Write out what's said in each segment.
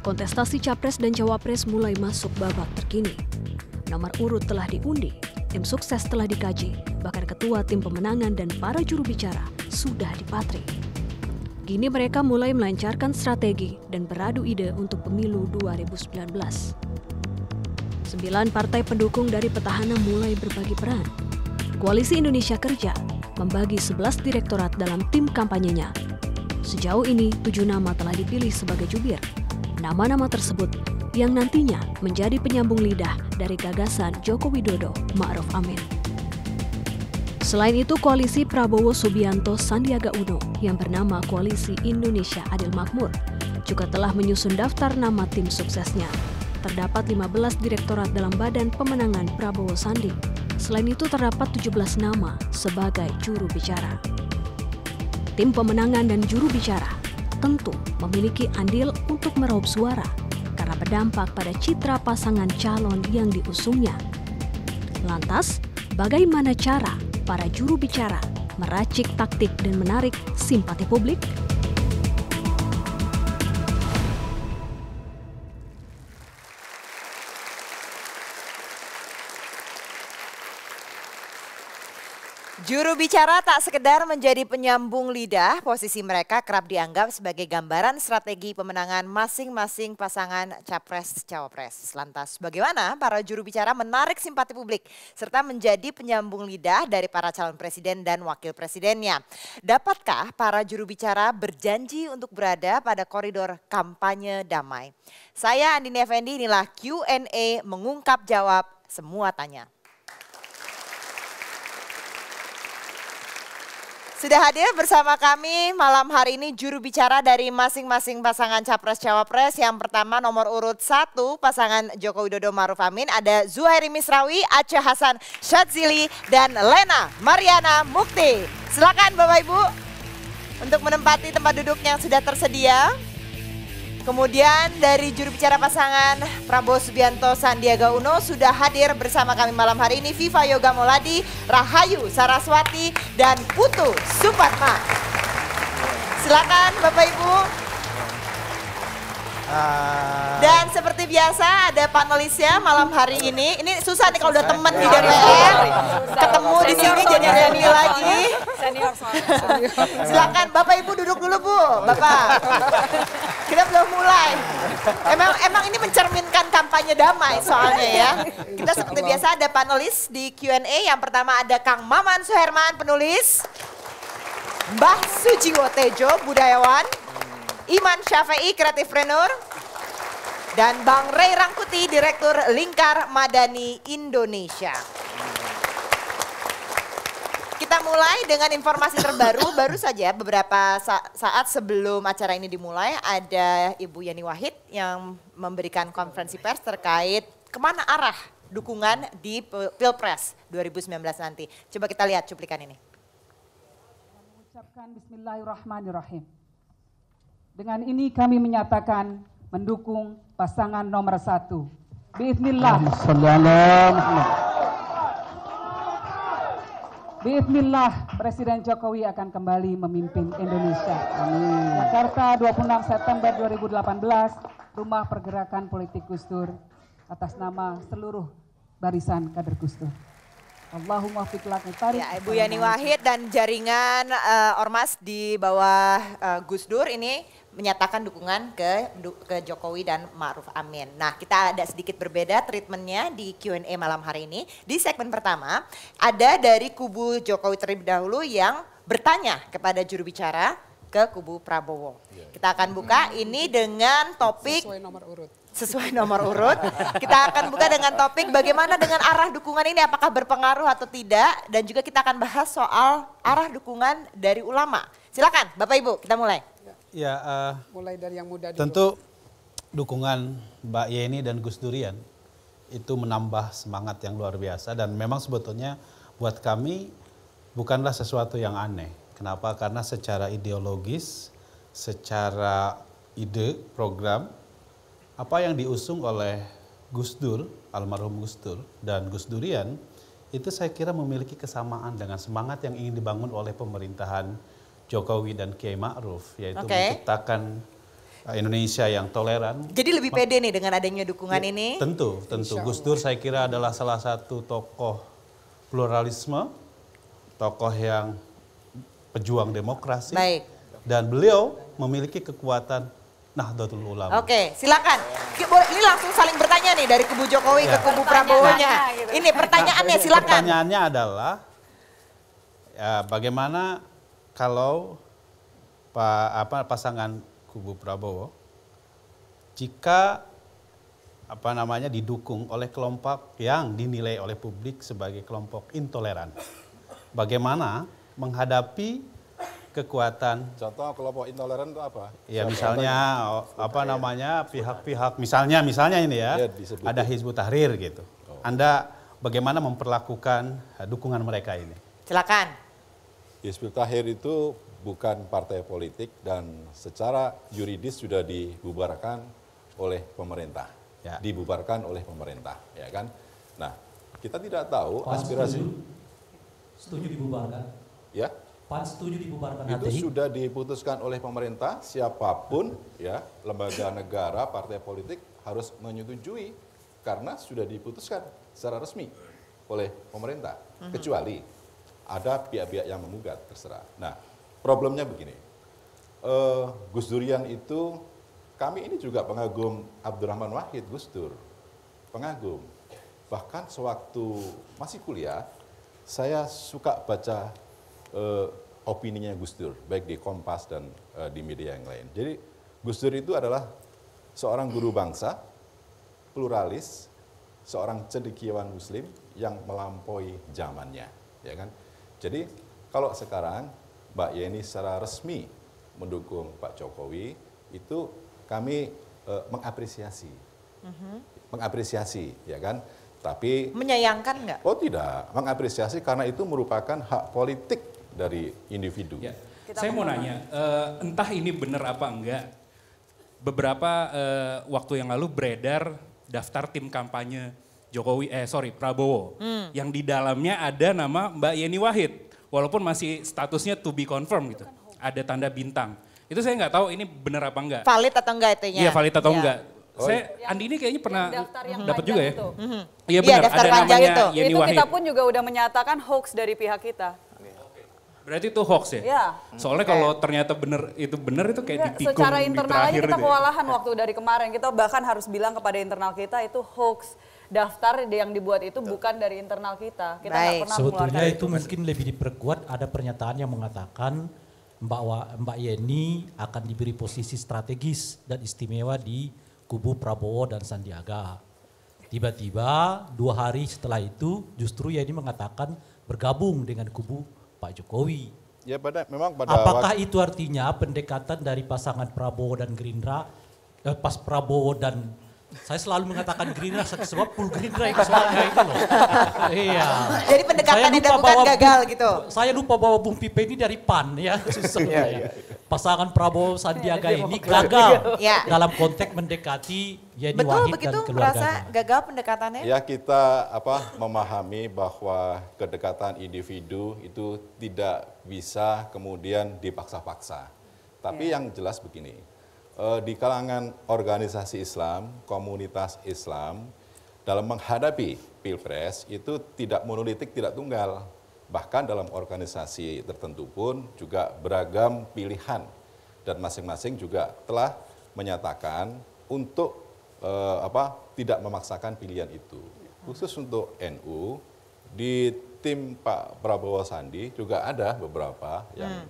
Kontestasi Capres dan Cawapres mulai masuk babak terkini. Nomor urut telah diundi, tim sukses telah dikaji, bahkan ketua tim pemenangan dan para juru bicara sudah dipatri. Kini mereka mulai melancarkan strategi dan beradu ide untuk pemilu 2019. 9 partai pendukung dari petahana mulai berbagi peran. Koalisi Indonesia Kerja membagi 11 direktorat dalam tim kampanyenya. Sejauh ini 7 nama telah dipilih sebagai jubir. Nama-nama tersebut yang nantinya menjadi penyambung lidah dari gagasan Joko Widodo Ma'ruf Amin. Selain itu, koalisi Prabowo Subianto Sandiaga Uno yang bernama Koalisi Indonesia Adil Makmur juga telah menyusun daftar nama tim suksesnya. Terdapat 15 direktorat dalam badan pemenangan Prabowo Sandi. Selain itu terdapat 17 nama sebagai juru bicara. Tim pemenangan dan juru bicara tentu memiliki andil untuk meraup suara karena berdampak pada citra pasangan calon yang diusungnya. Lantas, bagaimana cara para juru bicara meracik taktik dan menarik simpati publik? Juru bicara tak sekedar menjadi penyambung lidah, posisi mereka kerap dianggap sebagai gambaran strategi pemenangan masing-masing pasangan Capres-Cawapres. Lantas bagaimana para juru bicara menarik simpati publik serta menjadi penyambung lidah dari para calon presiden dan wakil presidennya? Dapatkah para juru bicara berjanji untuk berada pada koridor kampanye damai? Saya Andini Effendi, inilah Q&A mengungkap jawab semua tanya. Sudah hadir bersama kami malam hari ini juru bicara dari masing-masing pasangan Capres-Cawapres. Yang pertama nomor urut 1 pasangan Joko Widodo Ma'ruf Amin ada Zuhairi Misrawi, Aceh Hasan Syadzili, dan Lena Mariana Mukti. Silakan Bapak Ibu untuk menempati tempat duduk yang sudah tersedia. Kemudian dari juru bicara pasangan Prabowo Subianto Sandiaga Uno sudah hadir bersama kami malam hari ini Viva Yoga Moladi, Rahayu Saraswati, dan Putu Supatma. Silakan Bapak Ibu. Dan seperti biasa ada panelisnya malam hari ini. Ini susah nih kalau udah temen di DPR, ketemu di sini jadi reuni lagi. Silakan Bapak Ibu duduk dulu Bu, Bapak. Kita belum mulai. Emang ini mencerminkan kampanye damai soalnya ya. Kita seperti biasa ada panelis di Q&A. Yang pertama ada Kang Maman Suherman, penulis. Mbah Sujiwo Tejo, budayawan. Iman Syafi'i, kreatifpreneur, dan Bang Ray Rangkuti, Direktur Lingkar Madani Indonesia. Kita mulai dengan informasi terbaru. Baru saja beberapa saat sebelum acara ini dimulai ada Ibu Yeni Wahid yang memberikan konferensi pers terkait kemana arah dukungan di Pilpres 2019 nanti. Coba kita lihat cuplikan ini. Mengucapkan Bismillahirrahmanirrahim. Dengan ini kami menyatakan mendukung pasangan nomor 1. Bismillah. Bismillah, Presiden Jokowi akan kembali memimpin Indonesia. Amin. Jakarta 26 September 2018, Rumah Pergerakan Politik Gus Dur, atas nama seluruh barisan kader Gus Dur. Allahumma fiqh lak tarik. Ya, Ibu Yani Wahid dan jaringan Ormas di bawah Gus Dur ini menyatakan dukungan ke Jokowi dan Ma'ruf Amin. Nah, kita ada sedikit berbeda treatmentnya di Q&A malam hari ini. Di segmen pertama ada dari kubu Jokowi terlebih dahulu yang bertanya kepada juru bicara ke kubu Prabowo. Kita akan buka ini dengan topik sesuai nomor urut. Kita akan buka dengan topik bagaimana dengan arah dukungan ini, apakah berpengaruh atau tidak, dan juga kita akan bahas soal arah dukungan dari ulama. Silakan Bapak Ibu, kita mulai. Ya, Mulai dari yang muda. tentu dukungan Mbak Yeni dan Gus Durian itu menambah semangat yang luar biasa, dan memang sebetulnya buat kami bukanlah sesuatu yang aneh. Kenapa? Karena secara ideologis, secara ide, program, apa yang diusung oleh Gus Dur, almarhum Gus Dur, dan Gus Durian, itu saya kira memiliki kesamaan dengan semangat yang ingin dibangun oleh pemerintahan Jokowi dan Kiai Ma'ruf, yaitu menciptakan Indonesia yang toleran. Jadi lebih pede nih dengan adanya dukungan ini? Tentu. Gus Dur saya kira adalah salah satu tokoh pluralisme, tokoh yang pejuang demokrasi. Baik. Dan beliau memiliki kekuatan Nahdlatul Ulama. Oke, silakan. Ini langsung saling bertanya nih dari kubu Jokowi ke kubu Prabowo-nya. Gitu. Ini pertanyaannya, silakan. Pertanyaannya adalah, ya, bagaimana kalau pasangan kubu Prabowo jika didukung oleh kelompok yang dinilai oleh publik sebagai kelompok intoleran. Bagaimana menghadapi kekuatan? Contoh kelompok intoleran itu apa? Ya misalnya pihak-pihak misalnya ini ya, ada Hizbut Tahrir gitu. Anda bagaimana memperlakukan dukungan mereka ini? Silakan. Hizbut Tahrir itu bukan partai politik dan secara yuridis sudah dibubarkan oleh pemerintah. Ya. Dibubarkan oleh pemerintah, ya kan? Nah, kita tidak tahu aspirasi. Setuju dibubarkan? Ya. PAN setuju dibubarkan Itu HTI? sudah diputuskan oleh pemerintah, siapapun ya, lembaga negara, partai politik harus menyetujui karena sudah diputuskan secara resmi oleh pemerintah. Kecuali ada pihak-pihak yang menggugat, terserah. Nah, problemnya begini, Gus Durian itu, kami ini juga pengagum Abdurrahman Wahid Gus Dur, pengagum. Bahkan sewaktu masih kuliah, saya suka baca opininya Gus Dur, baik di Kompas dan di media yang lain. Jadi Gus Dur itu adalah seorang guru bangsa, pluralis, seorang cendekiawan Muslim yang melampaui zamannya, ya kan? Jadi kalau sekarang Mbak Yeni secara resmi mendukung Pak Jokowi, itu kami mengapresiasi, mengapresiasi, ya kan? Tapi menyayangkan nggak? Oh tidak, mengapresiasi karena itu merupakan hak politik dari individu. Ya. Saya mau nanya, entah ini benar apa enggak, beberapa waktu yang lalu beredar daftar tim kampanye Prabowo, yang di dalamnya ada nama Mbak Yeni Wahid. Walaupun masih statusnya to be confirmed gitu. Ada tanda bintang. Itu saya nggak tahu ini benar apa enggak. Valid atau enggak itunya? Iya valid atau enggak. Andi ini kayaknya pernah dapat juga ya. Iya benar, ada namanya itu. Yeni Wahid. Kita pun juga udah menyatakan hoax dari pihak kita. Berarti itu hoax ya? Iya. Soalnya kalau ternyata benar itu kayak ditikung secara di internal aja terakhir kita gitu ya. kewalahan waktu dari kemarin. Kita bahkan harus bilang kepada internal kita itu hoax. Daftar yang dibuat itu bukan dari internal kita. Kita nggak pernah sebetulnya mengeluarkan itu mungkin lebih diperkuat, ada pernyataan yang mengatakan Mbak Yeni akan diberi posisi strategis dan istimewa di kubu Prabowo dan Sandiaga. Tiba-tiba 2 hari setelah itu justru Yeni mengatakan bergabung dengan kubu Pak Jokowi. Ya memang pada apakah itu artinya pendekatan dari pasangan Prabowo dan Gerindra, pas Prabowo dan saya selalu mengatakan Gerindra sebab full Gerindra yang soalnya itu loh. Iya. Jadi pendekatannya bukan gagal gitu. Saya lupa bahwa Bung Pipe ini dari PAN ya. Pasangan Prabowo Sandiaga ini gagal dalam konteks mendekati Yeni Wahid dan keluarganya. Betul begitu merasa gagal pendekatannya? Ya kita memahami bahwa kedekatan individu itu tidak bisa kemudian dipaksa-paksa. Tapi yang jelas begini. Di kalangan organisasi Islam, komunitas Islam, dalam menghadapi Pilpres itu tidak monolitik, tidak tunggal. Bahkan dalam organisasi tertentu pun juga beragam pilihan. Dan masing-masing juga telah menyatakan untuk tidak memaksakan pilihan itu. Khusus untuk NU, di tim Pak Prabowo Sandi juga ada beberapa yang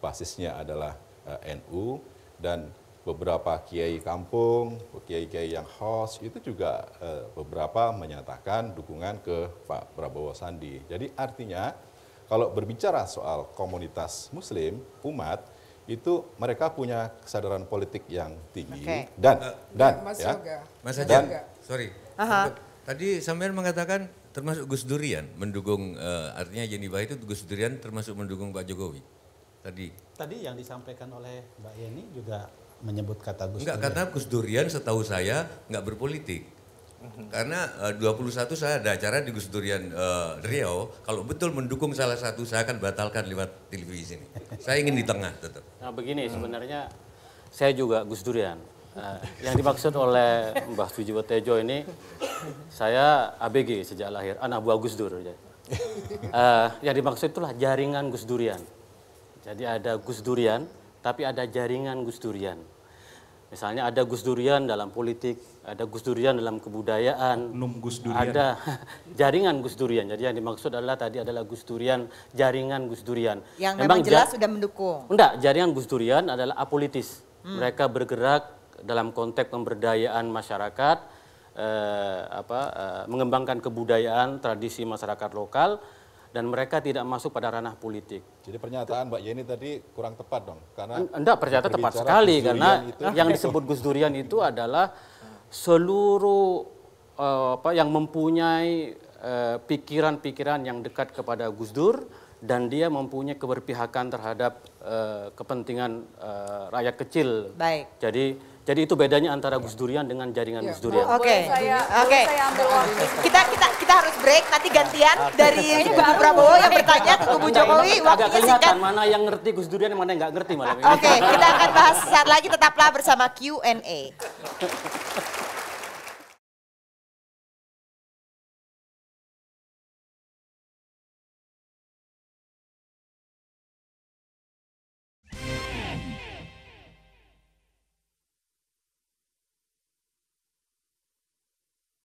basisnya adalah NU dan beberapa kiai kampung, kiai-kiai yang host itu juga beberapa menyatakan dukungan ke Pak Prabowo Sandi. Jadi artinya kalau berbicara soal komunitas Muslim, umat, itu mereka punya kesadaran politik yang tinggi. Dan Mas ya. Yoga. Mas Yoga, sorry. Tadi sampean mengatakan termasuk Gus Durian mendukung, artinya Yeni Wahid itu Gus Durian termasuk mendukung Pak Jokowi. Tadi yang disampaikan oleh Mbak Yeni juga menyebut kata Gus Durian. Enggak, karena Gus Durian setahu saya enggak berpolitik. Karena 21 saya ada acara di Gus Durian Riau, kalau betul mendukung salah satu saya akan batalkan lewat televisi ini. Saya ingin di tengah tetap. Nah begini sebenarnya Saya juga Gus Durian. Yang dimaksud oleh Mbah Sujiwo Tejo ini, saya ABG sejak lahir, anak buah Gus Dur. Yang dimaksud itulah jaringan Gus Durian. Jadi ada Gus Durian, tapi ada jaringan Gus Durian. Misalnya ada Gus Durian dalam politik, ada Gus Durian dalam kebudayaan, Gus Durian. ada jaringan Gus Durian. Jadi yang dimaksud adalah tadi adalah Gus Durian, jaringan Gus Durian. Yang memang jelas sudah mendukung. Enggak, jaringan Gus Durian adalah apolitis. Mereka bergerak dalam konteks pemberdayaan masyarakat, mengembangkan kebudayaan, tradisi masyarakat lokal, dan mereka tidak masuk pada ranah politik. Jadi pernyataan Mbak Yeni tadi kurang tepat dong, karena enggak, pernyataan tepat sekali karena yang disebut Gus Durian itu adalah seluruh yang mempunyai pikiran-pikiran yang dekat kepada Gus Dur dan dia mempunyai keberpihakan terhadap kepentingan rakyat kecil. Baik. Jadi itu bedanya antara Gus Durian dengan jaringan Gus Durian. Oke. Oke. Saya ambil waktu. Kita harus break, nanti gantian dari kubu Prabowo yang bertanya ke kubu Jokowi. Agak Waktunya kelihatan singkat. mana yang ngerti Gus Durian, mana yang nggak ngerti malam ini. Oke, kita akan bahas saat lagi, tetaplah bersama Q&A.